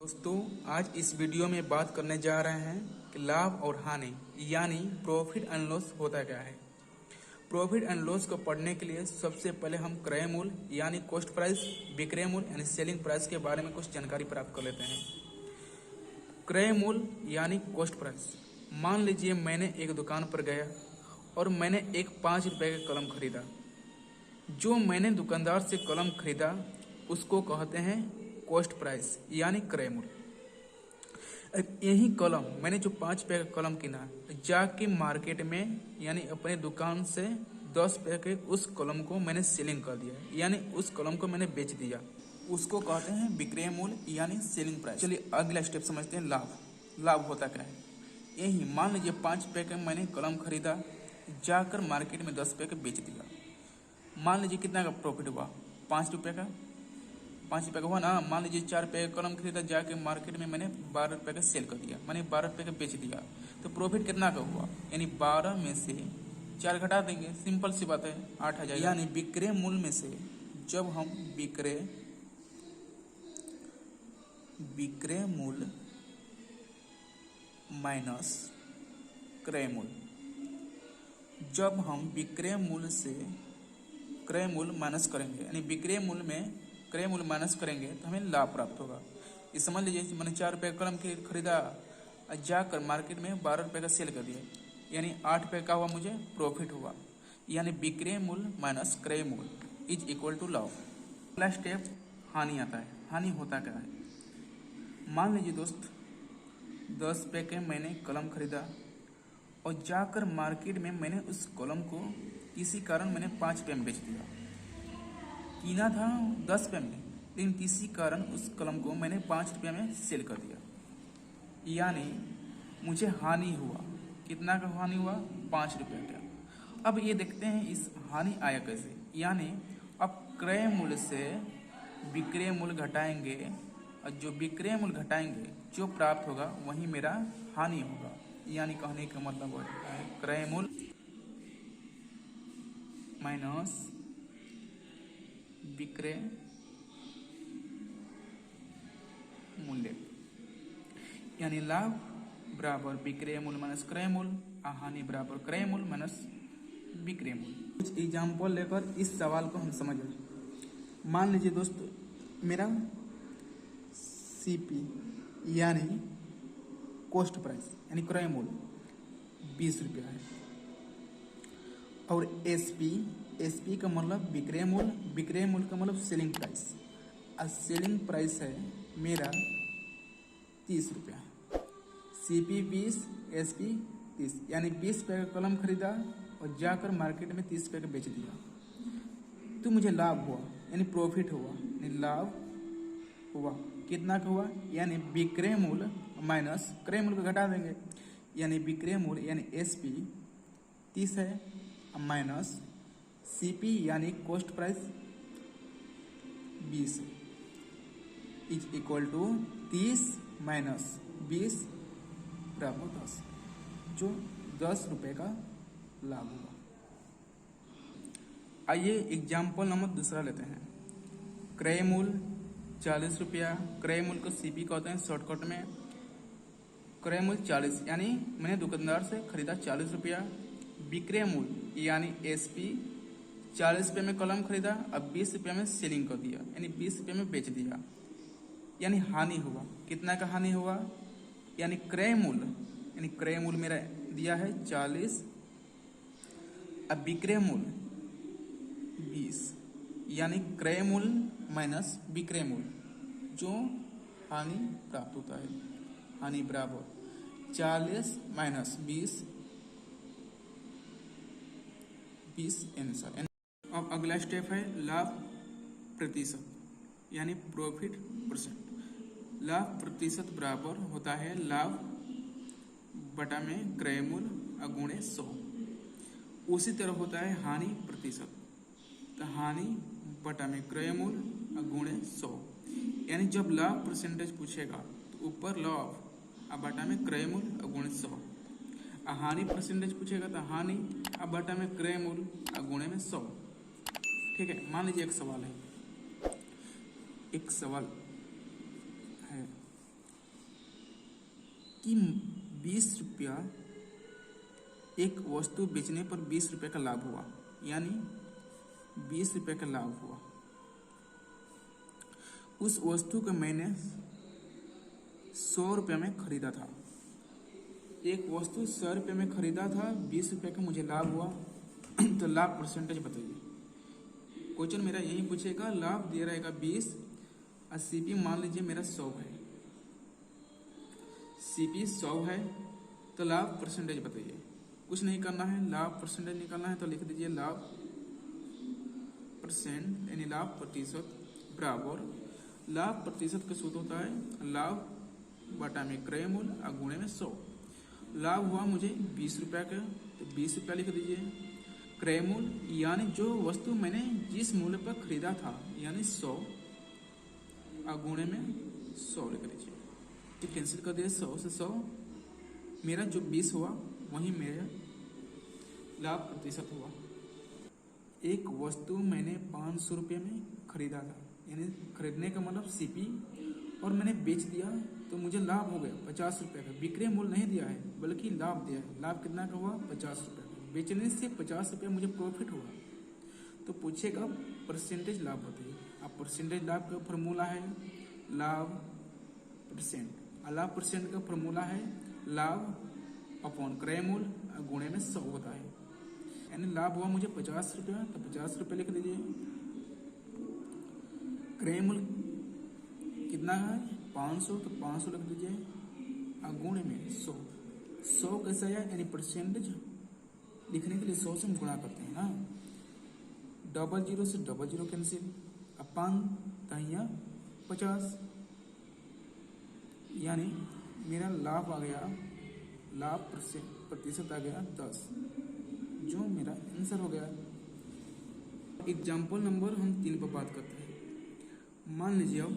दोस्तों, आज इस वीडियो में बात करने जा रहे हैं कि लाभ और हानि यानी प्रॉफिट एंड लॉस होता क्या है। प्रॉफिट एंड लॉस को पढ़ने के लिए सबसे पहले हम क्रय मूल्य यानी कॉस्ट प्राइस, विक्रय मूल्य यानी सेलिंग प्राइस के बारे में कुछ जानकारी प्राप्त कर लेते हैं। क्रय मूल्य यानी कॉस्ट प्राइस। मान लीजिए मैंने एक दुकान पर गया और मैंने एक 5 रुपये का कलम खरीदा। जो मैंने दुकानदार से कलम खरीदा उसको कहते हैं कॉस्ट प्राइस यानी क्रय मूल्य। यही कलम मैंने जो 5 रुपये का कलम किना जाके मार्केट में यानी अपने दुकान से 10 रुपये के उस कलम को मैंने सेलिंग कर दिया यानी उस कलम को मैंने बेच दिया, उसको कहते हैं विक्रय मूल्य यानी सेलिंग प्राइस। चलिए अगला स्टेप समझते हैं लाभ। लाभ होता क्या है। यही मान लीजिए 5 रुपये का मैंने कलम खरीदा, जाकर मार्केट में 10 रुपये का बेच दिया। मान लीजिए कितना का प्रॉफिट हुआ, 5 रुपये का। 5 रुपये का हुआ ना। मान लीजिए 4 रुपये का कलम खरीदा, जाके मार्केट में मैंने 12 रुपये का सेल कर दिया, मैंने 12 रुपये का बेच दिया। तो प्रॉफिट कितना का हुआ, यानी 12 में से 4 घटा देंगे, सिंपल सी बात है, 8 आ जाएगा। यानी विक्रय मूल्य में से जब हम विक्रय मूल्य माइनस क्रय मूल्य, जब हम विक्रय मूल्य से क्रय मूल्य माइनस करेंगे यानी विक्रय मूल्य में क्रय मूल्य माइनस करेंगे तो हमें लाभ प्राप्त होगा। ये समझ लीजिए मैंने 4 रुपये का कलम खरीदा और जाकर मार्केट में 12 रुपये का सेल कर दिया, यानी 8 रुपये का हुआ, मुझे प्रॉफिट हुआ। यानी विक्रय मूल्य माइनस क्रय मूल्य इज इक्वल टू लाभ। अगला स्टेप हानि आता है। हानि होता क्या है। मान लीजिए दोस्त 10 रुपये के मैंने कलम खरीदा और जाकर मार्केट में मैंने उस कलम को किसी कारण मैंने 5 रुपये में बेच दिया। कीना था 10 रुपये में, लेकिन किसी कारण उस कलम को मैंने 5 रुपये में सेल कर दिया, यानी मुझे हानि हुआ। कितना का हानि हुआ, 5 रुपये का। अब ये देखते हैं इस हानि आया कैसे। यानी अब क्रय मूल्य से विक्रय मूल्य घटाएंगे और जो विक्रय मूल्य घटाएंगे जो प्राप्त होगा वही मेरा हानि होगा। यानी कहने का मतलब होता है क्रय मूल्य माइनस विक्रय मूल्य, यानी लाभ बराबर विक्रय मूल्य माइनस क्रय मूल्य, हानि बराबर क्रय मूल्य माइनस विक्रय मूल्य। कुछ एग्जाम्पल लेकर इस सवाल को हम समझें। मान लीजिए दोस्त मेरा सीपी यानी कॉस्ट प्राइस यानी क्रय मूल्य 20 रुपया है और एसपी का मतलब विक्रय मूल्य, विक्रय मूल्य का मतलब सेलिंग प्राइस, और सेलिंग प्राइस है मेरा 30 रुपया। सीपी 20, एसपी 30, यानी 20 रुपये का कलम खरीदा और जाकर मार्केट में 30 रुपये का बेच दिया तो मुझे लाभ हुआ यानी प्रॉफिट हुआ, यानी लाभ हुआ। कितना का हुआ, यानी विक्रय मूल्य माइनस क्रय मूल्य को घटा देंगे, यानी विक्रय मूल्य यानी एसपी 30 है माइनस सीपी यानी cost price 20 is equal to 30 minus 20 बराबर 10, जो 10 रुपये का लाभ हुआ। आइए एग्जाम्पल नंबर दूसरा लेते हैं। क्रय मूल्य 40 रुपया। क्रय मूल्य को सीपी कहते हैं शॉर्टकट में। क्रय मूल्य 40 यानी मैंने दुकानदार से खरीदा 40 रुपया। विक्रय मूल्य यानी एसपी 40 रुपये में कलम खरीदा अब 20 रुपये में सेलिंग कर दिया, यानी 20 रुपये में बेच दिया, यानी हानि हुआ। कितना का हानि हुआ, यानी क्रय मूल्य मेरा दिया है 40, अब विक्रय मूल्य 20, यानी क्रय मूल्य माइनस विक्रय मूल्य, जो हानि प्राप्त होता है। हानि बराबर 40 माइनस 20 आंसर। अब अगला स्टेप है लाभ प्रतिशत यानी प्रॉफिट परसेंट। लाभ प्रतिशत बराबर होता है लाभ बटा में क्रय मूल्य गुणे 100। उसी तरह होता है हानि प्रतिशत, तो हानि बटा में क्रय मूल्य गुणे 100, यानी जब लाभ परसेंटेज पूछेगा तो ऊपर लाभ अब बटा में क्रय मूल्य गुणे 100, हानि परसेंटेज पूछेगा तो हानि अब बटा में क्रय मूल्य गुणे में 100। ठीक है। मान लीजिए एक सवाल है कि 20 रुपया एक वस्तु बेचने पर 20 रुपये का लाभ हुआ, यानी 20 रुपये का लाभ हुआ। उस वस्तु को मैंने 100 रुपये में खरीदा था। एक वस्तु 100 रुपये में खरीदा था, 20 रुपये का मुझे लाभ हुआ। तो लाभ परसेंटेज बताइए। क्वेश्चन मेरा यही पूछेगा, लाभ दे रहेगा 20 और सीपी मान लीजिए मेरा 100 है। सीपी 100 है तो लाभ परसेंटेज बताइए। कुछ नहीं करना है, लाभ परसेंटेज निकालना है तो लिख दीजिए लाभ परसेंट यानी लाभ प्रतिशत बराबर लाभ प्रतिशत का सूत्र होता है लाभ बटा में क्रय मूल्य और गुणे में 100। लाभ हुआ मुझे 20 रुपये का, तो 20 रुपया लिख दीजिए। क्रय मूल्य यानी जो वस्तु मैंने जिस मूल्य पर खरीदा था यानी 100 और गुणे में 100 लिख दीजिए। तो कैंसिल कर दिए 100 से 100, मेरा जो 20 हुआ वही मेरा लाभ प्रतिशत हुआ। एक वस्तु मैंने 500 रुपये में खरीदा था, यानी खरीदने का मतलब सीपी, और मैंने बेच दिया तो मुझे लाभ हो गया 50 रुपये का। विक्रय मूल्य नहीं दिया है बल्कि लाभ दिया है। लाभ कितना का हुआ? 50 रुपये का। बेचने से 50 रुपये मुझे प्रॉफिट हुआ। तो पूछेगा परसेंटेज लाभ बताइए। अब परसेंटेज लाभ का फॉर्मूला है लाभ परसेंट, और लाभ परसेंट का फॉर्मूला है लाभ अपॉन क्रय मूल्य गुणे में 100 होता है। यानी लाभ हुआ मुझे 50 रुपया, तो 50 रुपये लिख दीजिए। क्रय मूल्य कितना है? 500, तो 500 लिख दीजिए और गुणे में 100। 100 कैसा है? यानी परसेंटेज लिखने के लिए 100 से हम गुणा करते हैं ना। 00 से 00 कैंसिल, अपान तहिया 50, यानी मेरा लाभ आ गया, लाभ प्रतिशत आ गया 10, जो मेरा आंसर हो गया। एग्जाम्पल नंबर हम 3 पर बात करते हैं। मान लीजिए अब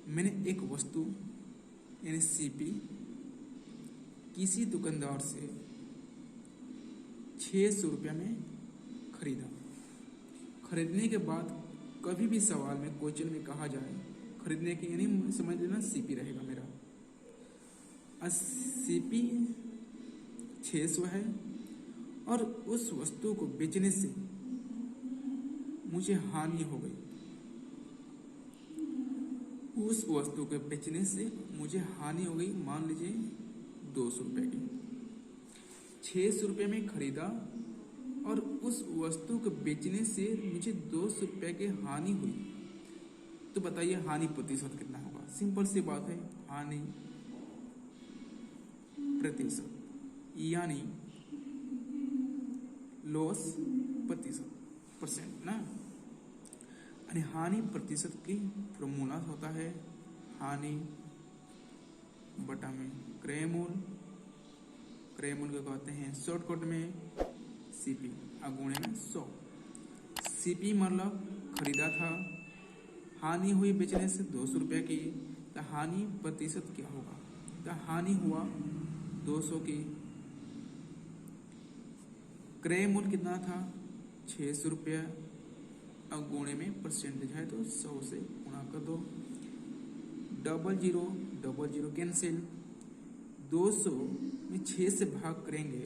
मैंने एक वस्तु यानी सीपी किसी दुकानदार से 600 रुपये में खरीदा। खरीदने के बाद कभी भी सवाल में क्वेश्चन में कहा जाए खरीदने के, यानी समझ लेना सीपी रहेगा मेरा। सीपी 600 है और उस वस्तु को बेचने से मुझे हानि हो गई। उस वस्तु को बेचने से मुझे हानि हो गई, मान लीजिए 200 रुपये की। 600 रुपये में खरीदा और उस वस्तु को बेचने से मुझे 200 रुपये की हानि हुई। तो बताइए हानि प्रतिशत कितना होगा? सिंपल सी बात है, हानि प्रतिशत यानी लॉस प्रतिशत परसेंट ना। यानी हानि प्रतिशत की फॉर्मूला होता है हानि बटा में क्रय मूल्य। क्रय मूल्य को कहते हैं शॉर्टकट में सीपी गुणे में 100। सीपी मतलब खरीदा था, हानि हुई बेचने से 200 रुपये की, तो हानि प्रतिशत क्या होगा? तो हानि हुआ 200 की। क्रय मूल्य कितना था? 600 रुपया, और गुणे में परसेंटेज है तो 100 से गुणा कर दो। 00 कैंसिल। 200 में 6 से भाग करेंगे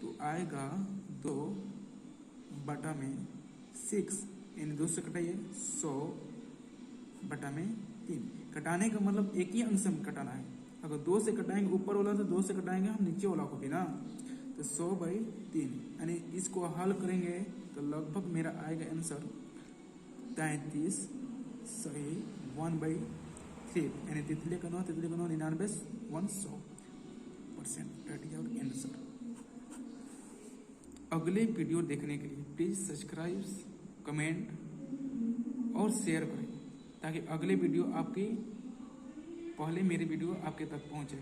तो आएगा 2 बटा में 6, यानी 2 से कटाइए 100 बटा में 3। कटाने का मतलब एक ही अंश में कटाना है। अगर 2 से कटाएंगे ऊपर वाला तो 2 से कटाएंगे हम नीचे वाला को भी ना, तो 100/3, यानी इसको हल करेंगे तो लगभग मेरा आएगा आंसर 33 सही 1/3, यानी तितली का 9 99 100%। That is our answer. अगले वीडियो देखने के लिए प्लीज सब्सक्राइब, कमेंट और शेयर करें ताकि अगले वीडियो आपकी पहले मेरी वीडियो आपके तक पहुंचे।